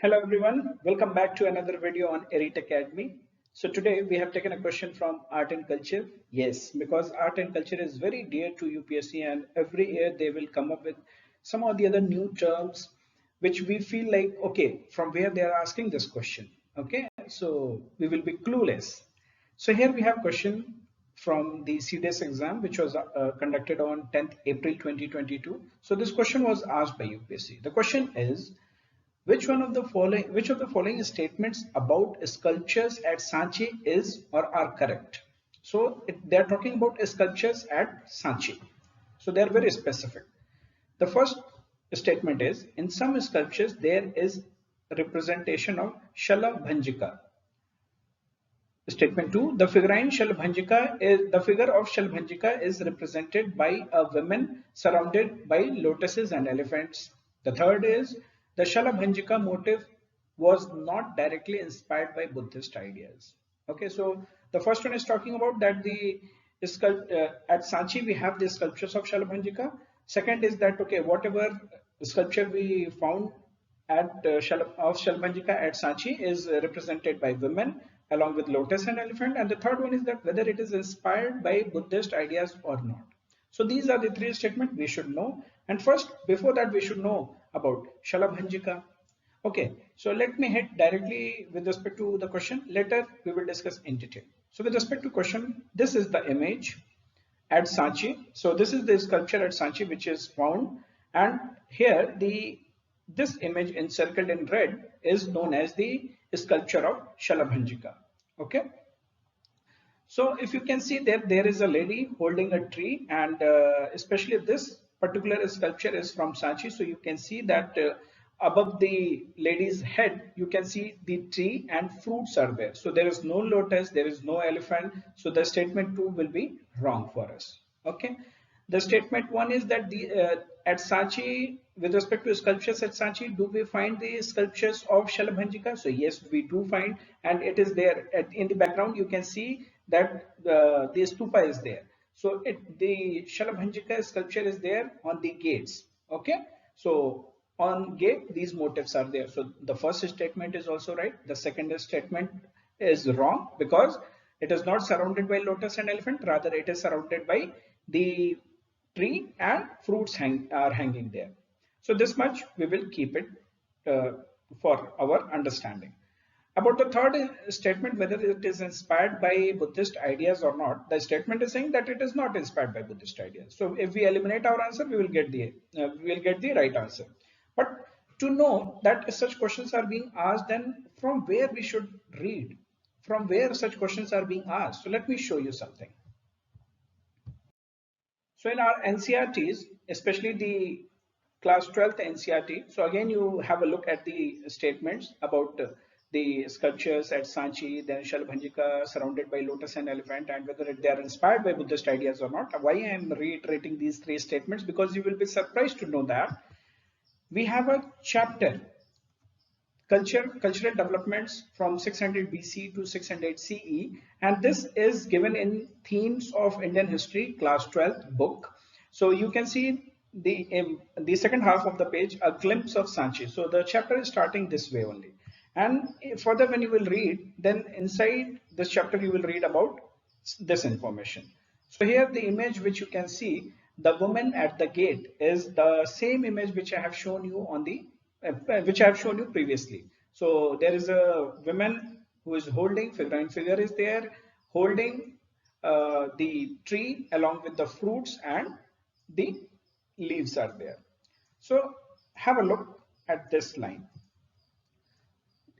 Hello everyone, welcome back to another video on Elite Academy. So today we have taken a question from art and culture. Yes, because art and culture is very dear to UPSC and every year they will come up with some of the other new terms which we feel like, okay, from where they are asking this question. Okay, so we will be clueless. So here we have question from the CDS exam which was conducted on 10th April 2022. So this question was asked by UPSC. The question is, which of the following statements about sculptures at Sanchi is or are correct? So they are talking about sculptures at Sanchi. So they are very specific. The first statement is, in some sculptures there is representation of Shalabhanjika. Statement 2, the figure of Shalabhanjika is represented by a woman surrounded by lotuses and elephants. The third is, the Shalabhanjika motif was not directly inspired by Buddhist ideas. Okay, so the first one is talking about that at Sanchi we have the sculptures of Shalabhanjika. Second is that, okay, whatever sculpture we found at Shalabhanjika at Sanchi is represented by women along with lotus and elephant. And the third one is that whether it is inspired by Buddhist ideas or not. So these are the three statements we should know. And first, before that, we should know about Shalabhanjika. Okay, so let me hit directly with respect to the question. Later, we will discuss in detail. So with respect to question, this is the image at Sanchi. So this is the sculpture at Sanchi which is found. And here this image encircled in red is known as the sculpture of Shalabhanjika. Okay. So if you can see there is a lady holding a tree, and especially this particular sculpture is from Sanchi. So you can see that above the lady's head, you can see the tree and fruits are there. So there is no lotus, there is no elephant. So the statement 2 will be wrong for us. Okay. The statement 1 is that at Sanchi, with respect to sculptures at Sanchi, do we find the sculptures of Shalabhanjika? So yes, we do find, and it is there in the background. You can see that the stupa is there. So the Shalabhanjika sculpture is there on the gates. Okay, so on gate these motifs are there. So the first statement is also right. The second statement is wrong because it is not surrounded by lotus and elephant. Rather, it is surrounded by the tree and fruits are hanging there. So this much we will keep it for our understanding. About the third statement, whether it is inspired by Buddhist ideas or not, the statement is saying that it is not inspired by Buddhist ideas. So if we eliminate our answer, we will get the right answer. But to know that such questions are being asked, then from where we should read, from where such questions are being asked. So let me show you something. So in our NCERTs, especially the class 12th NCERT, so again you have a look at the statements about the sculptures at Sanchi, then Shalabhanjika surrounded by lotus and elephant, and whether they are inspired by Buddhist ideas or not. Why I am reiterating these three statements? Because you will be surprised to know that we have a chapter, cultural developments from 600 BC to 600 CE, and this is given in themes of Indian history class 12 book. So you can see the second half of the page, a glimpse of Sanchi. So the chapter is starting this way only, and further when you will read, then inside this chapter you will read about this information. So here the image which you can see, the woman at the gate, is the same image which I have shown you on the which I have shown you previously. So there is a woman who is holding, figure is there, holding the tree along with the fruits, and the leaves are there. So have a look at this line.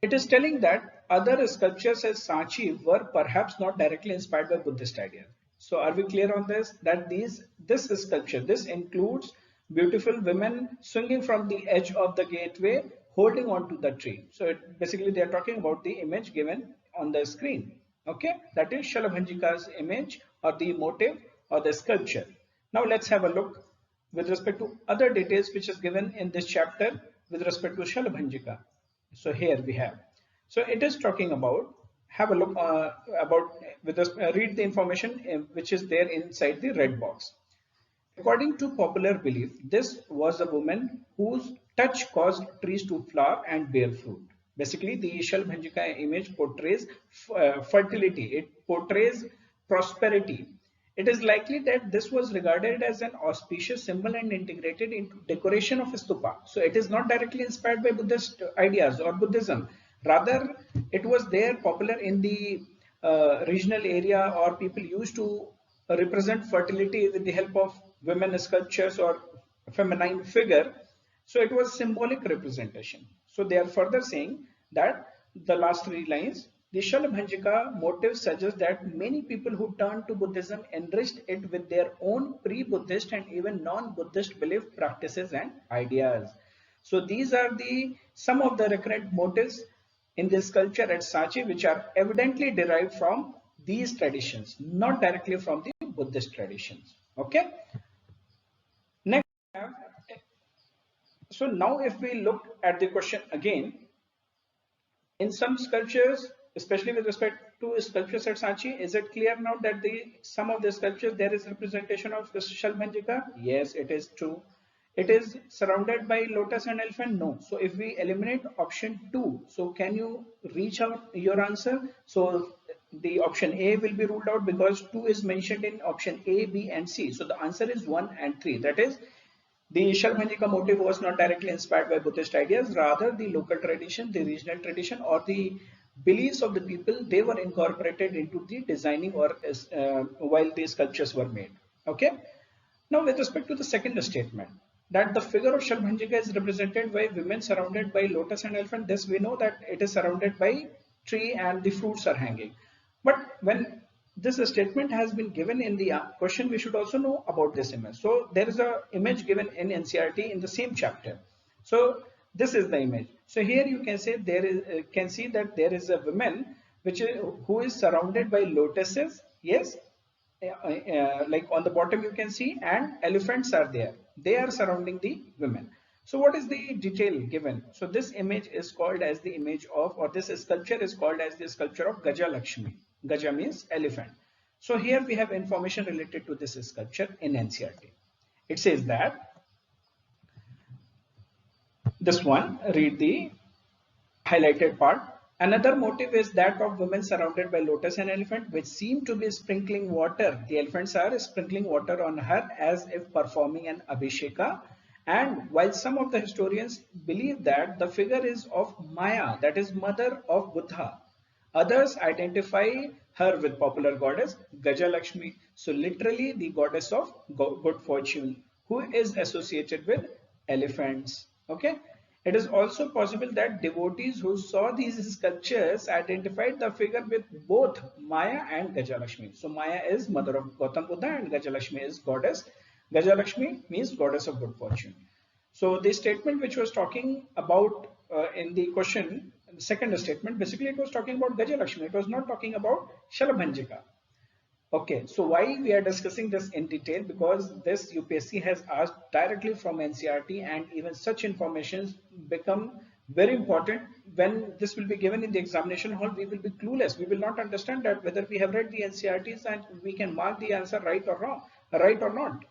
It is telling that other sculptures at Sanchi were perhaps not directly inspired by Buddhist ideas. So are we clear on this? That this sculpture, this includes beautiful women swinging from the edge of the gateway, holding on to the tree. So basically they are talking about the image given on the screen. Okay, that is Shalabhanjika's image or the motif or the sculpture. Now let's have a look with respect to other details which is given in this chapter with respect to Shalabhanjika. So here we have. So it is talking about, have a look about, read the information which is there inside the red box. According to popular belief, this was a woman whose touch caused trees to flower and bear fruit. Basically, the Shalabhanjika image portrays fertility, it portrays prosperity. It is likely that this was regarded as an auspicious symbol and integrated into decoration of stupa. So it is not directly inspired by Buddhist ideas or Buddhism. Rather, it was there popular in the regional area, or people used to represent fertility with the help of women sculptures or feminine figure. So it was symbolic representation. So they are further saying that the last three lines, the Shalabhanjika motive suggests that many people who turned to Buddhism enriched it with their own pre-Buddhist and even non-Buddhist belief practices and ideas. So these are the some of the recurrent motives in this culture at Sanchi, which are evidently derived from these traditions, not directly from the Buddhist traditions. Okay. Next, so now if we look at the question again, in some sculptures, especially with respect to sculptures at Sanchi, is it clear now that some of the sculptures there is representation of Shalabhanjika? Yes, it is true. It is surrounded by lotus and elephant? No. So if we eliminate option 2, so can you reach out your answer? So the option A will be ruled out because 2 is mentioned in option A, B and C. So the answer is 1 and 3. That is, the Shalabhanjika motive was not directly inspired by Buddhist ideas, rather the local tradition, the regional tradition or the beliefs of the people, they were incorporated into the designing or while these sculptures were made. Okay. Now with respect to the second statement, that the figure of Shalabhanjika is represented by women surrounded by lotus and elephant, this we know that it is surrounded by tree and the fruits are hanging. But when this statement has been given in the question, we should also know about this image. So there is a image given in NCERT in the same chapter. So this is the image. So here you can say there is can see that there is a woman who is surrounded by lotuses. Yes, like on the bottom you can see, and elephants are there. They are surrounding the women. So what is the detail given? So this image is called as the image of, or this sculpture is called as the sculpture of Gaja Lakshmi. Gaja means elephant. So here we have information related to this sculpture in NCERT. It says that this one, read the highlighted part. Another motive is that of women surrounded by lotus and elephant, which seem to be sprinkling water. The elephants are sprinkling water on her as if performing an abhisheka. And while some of the historians believe that the figure is of Maya, that is mother of Buddha, others identify her with popular goddess Gaja Lakshmi. So literally the goddess of good fortune, who is associated with elephants. Okay. It is also possible that devotees who saw these sculptures identified the figure with both Maya and Gajalakshmi. So Maya is mother of Gautam Buddha and Gajalakshmi is goddess. Gajalakshmi means goddess of good fortune. So the statement which was talking about in the question, the second statement, basically it was talking about Gajalakshmi. It was not talking about Shalabhanjika. Okay, so why we are discussing this in detail? Because this UPSC has asked directly from NCERT, and even such informations become very important. When this will be given in the examination hall, we will be clueless. We will not understand that whether we have read the NCERTs and we can mark the answer right or wrong, right or not.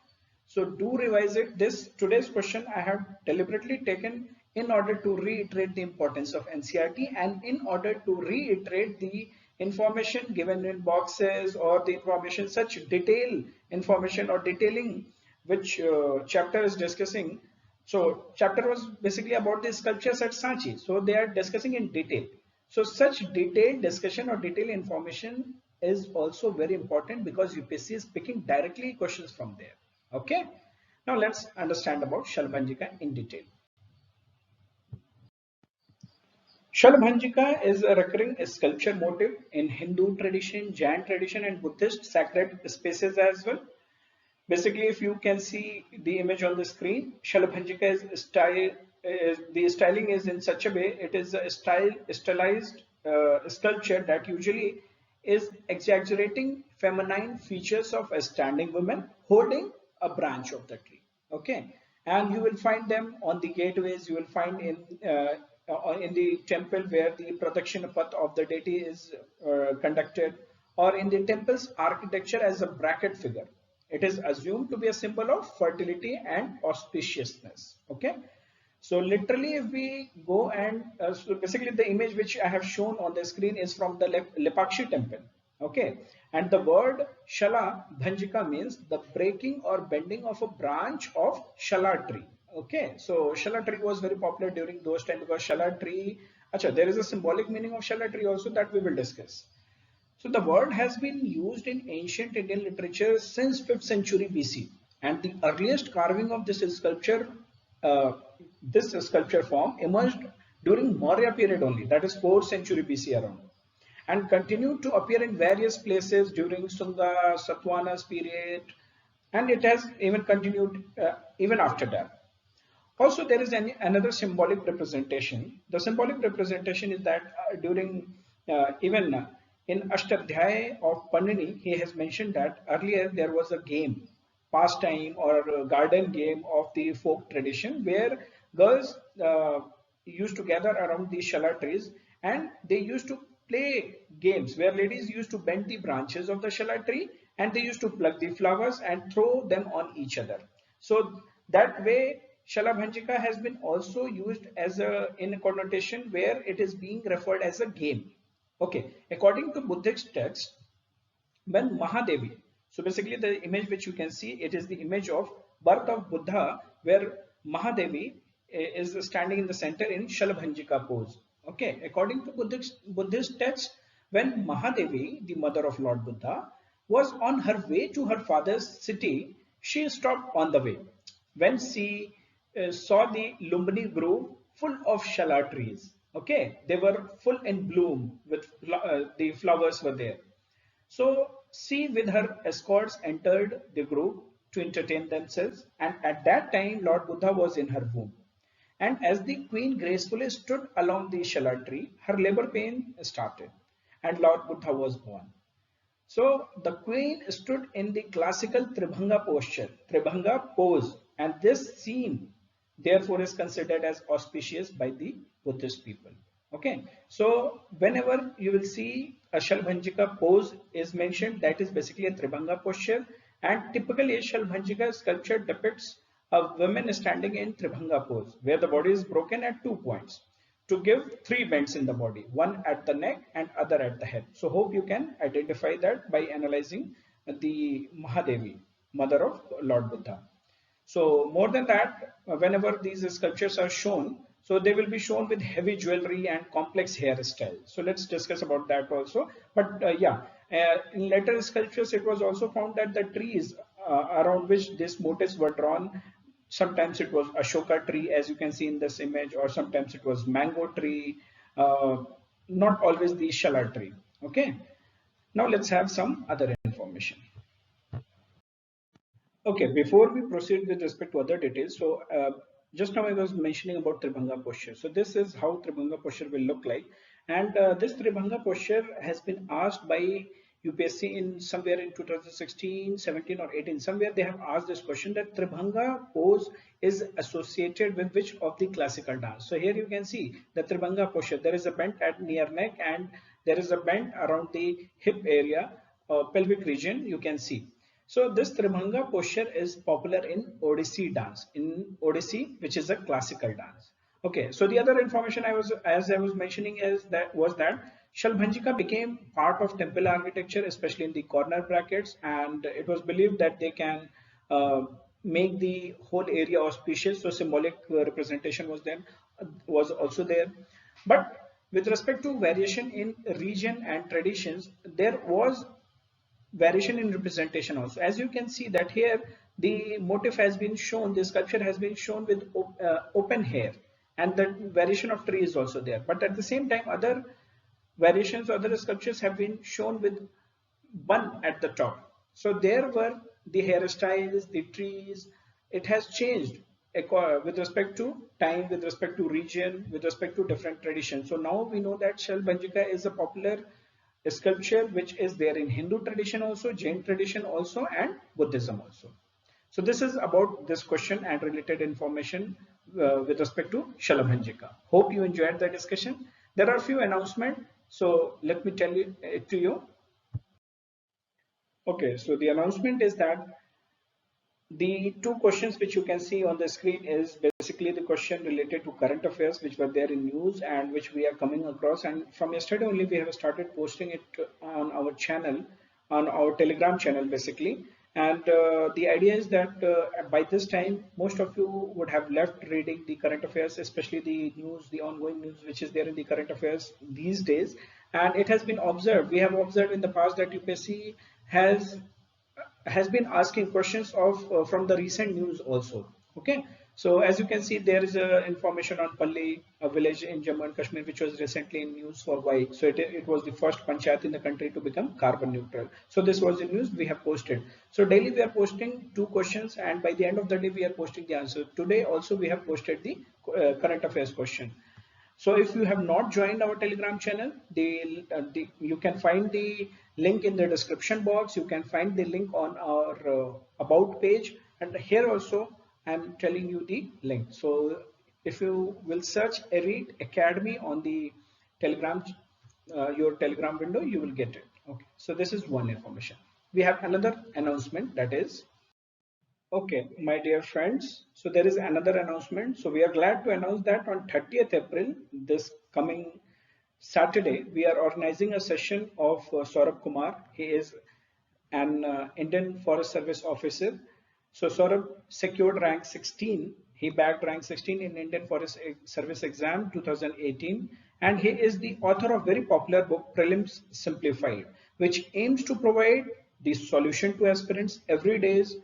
So do revise it. Today's question I have deliberately taken in order to reiterate the importance of NCERT and in order to reiterate the information given in boxes or the information, such detail information or detailing which chapter is discussing. So chapter was basically about the sculptures at Sanchi. So they are discussing in detail. So such detailed discussion or detailed information is also very important because UPSC is picking directly questions from there. Okay. Now let's understand about Shalabhanjika in detail. Shalabhanjika is a recurring sculpture motif in Hindu tradition, Jain tradition and Buddhist sacred spaces as well. Basically, if you can see the image on the screen, Shalabhanjika the styling is in such a way, it is a stylized sculpture that usually is exaggerating feminine features of a standing woman holding a branch of the tree. Okay, and you will find them on the gateways. You will find in the temple where the production path of the deity is conducted, or in the temple's architecture as a bracket figure. It is assumed to be a symbol of fertility and auspiciousness. Okay. So literally, if we go and so basically the image which I have shown on the screen is from the Lepakshi temple. Okay, and the word Shala Bhanjika means the breaking or bending of a branch of Shala tree. Okay, so Shala tree was very popular during those times because Shala tree. Acha, there is a symbolic meaning of Shala tree also that we will discuss. So the word has been used in ancient Indian literature since 5th century BC, and the earliest carving of uh, this sculpture form emerged during Maurya period only, that is 4th century BC around, and continued to appear in various places during Sunga, Satwana's period, and it has even continued even after that. Also, there is another symbolic representation. The symbolic representation is that during even in Ashtadhyaya of Panini, he has mentioned that earlier there was a game, pastime or a garden game of the folk tradition where girls used to gather around the shala trees and they used to play games where ladies used to bend the branches of the shala tree and they used to pluck the flowers and throw them on each other. So that way, Shalabhanjika has been also used as a in a connotation where it is being referred as a game. Okay, according to Buddhist text, when Mahadevi, so basically the image which you can see, it is the image of birth of Buddha, where Mahadevi is standing in the center in Shalabhanjika pose. Okay, according to Buddhist text, when Mahadevi, the mother of Lord Buddha, was on her way to her father's city, she stopped on the way. When she saw the Lumbini grove full of shala trees, okay, they were full in bloom with the flowers were there. So she with her escorts entered the grove to entertain themselves, and at that time Lord Buddha was in her womb. And as the queen gracefully stood along the shala tree, her labor pain started, and Lord Buddha was born. So the queen stood in the classical Tribhanga posture, Tribhanga pose, and this scene therefore is considered as auspicious by the Buddhist people. Okay, so whenever you will see a Shalbhanjika pose is mentioned, that is basically a Tribhanga posture, and typically Shalbhanjika sculpture depicts a woman standing in Tribhanga pose, where the body is broken at 2 points to give three bends in the body, one at the neck and other at the head. So hope you can identify that by analyzing the Mahadevi, mother of Lord Buddha. So more than that, whenever these sculptures are shown, so they will be shown with heavy jewelry and complex hairstyle. So let's discuss about that also. But in later sculptures, it was also found that the trees around which these motifs were drawn, sometimes it was Ashoka tree, as you can see in this image, or sometimes it was mango tree, uh, not always the shala tree. Okay. Now let's have some other information. Okay, before we proceed with respect to other details, so just now I was mentioning about Tribhanga posture. So this is how Tribhanga posture will look like. And this Tribhanga posture has been asked by UPSC in somewhere in 2016, 17 or 18. Somewhere they have asked this question that Tribhanga pose is associated with which of the classical dance. So here you can see the Tribhanga posture. There is a bend at near neck and there is a bend around the hip area, pelvic region you can see. So this Tribhanga posture is popular in Odissi dance, in Odissi, which is a classical dance. Okay, so the other information as I was mentioning, is that Shalbhanjika became part of temple architecture, especially in the corner brackets, and it was believed that they can make the whole area auspicious. So symbolic representation was also there. But with respect to variation in region and traditions, there was variation in representation also. As you can see that here the motif has been shown, the sculpture has been shown with open hair, and the variation of tree is also there. But at the same time, other variations, other sculptures have been shown with bun at the top. So there were the hairstyles, the trees. It has changed with respect to time, with respect to region, with respect to different traditions. So now we know that Shalbhanjika is a popular sculpture which is there in Hindu tradition also, Jain tradition also, and Buddhism also. So this is about this question and related information with respect to Shalabhanjika. Hope you enjoyed the discussion. There are a few announcements, so let me tell it to you. Okay, so the announcement is that The two questions which you can see on the screen is basically the question related to current affairs which were there in news and which we are coming across, and from yesterday only we have started posting it on our channel, on our Telegram channel basically. And the idea is that by this time most of you would have left reading the current affairs, especially the news, the ongoing news which is there in the current affairs these days. And it has been observed, we have observed in the past that UPSC has been asking questions of from the recent news also. Okay, so as you can see, there is a information on Palli, a village in Jammu and Kashmir, which was recently in news for why. So it was the first panchayat in the country to become carbon neutral. So this was the news we have posted. So daily we are posting two questions, and by the end of the day we are posting the answer. Today also we have posted the current affairs question. So if you have not joined our Telegram channel, you can find the link in the description box. You can find the link on our about page, and here also I'm telling you the link. So if you will search Elite Academy on the Telegram, your Telegram window, you will get it. Okay. So this is one information. We have another announcement, that is, okay, my dear friends, so there is another announcement. So we are glad to announce that on 30th April, this coming Saturday, we are organizing a session of Saurabh Kumar. He is an Indian Forest Service officer. So Saurabh secured rank 16. He bagged rank 16 in Indian Forest Service exam 2018, and he is the author of very popular book Prelims Simplified, which aims to provide the solution to aspirants every day's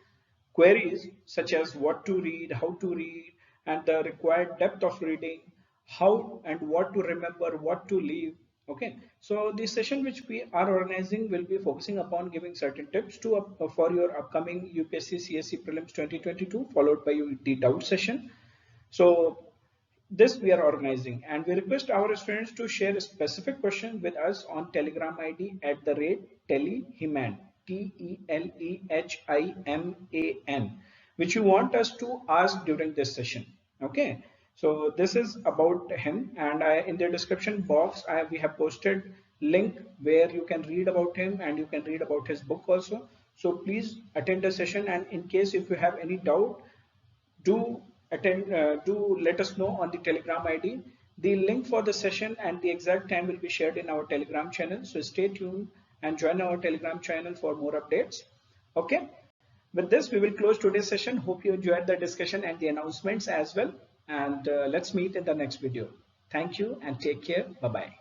queries such as what to read, how to read, and the required depth of reading, how and what to remember, what to leave. Okay, so the session which we are organizing will be focusing upon giving certain tips to for your upcoming UPSC CSE Prelims 2022, followed by the doubt session. So this we are organizing, and we request our students to share a specific question with us on Telegram ID at the rate telehiman, TELEHIMAN, which you want us to ask during this session. Okay, so this is about him, and in the description box we have posted link where you can read about him and you can read about his book also. So please attend the session, and in case if you have any doubt, do attend, do let us know on the Telegram ID. The link for the session and the exact time will be shared in our Telegram channel. So stay tuned and join our Telegram channel for more updates. Okay. With this, we will close today's session. Hope you enjoyed the discussion and the announcements as well. And let's meet in the next video. Thank you and take care. Bye-bye.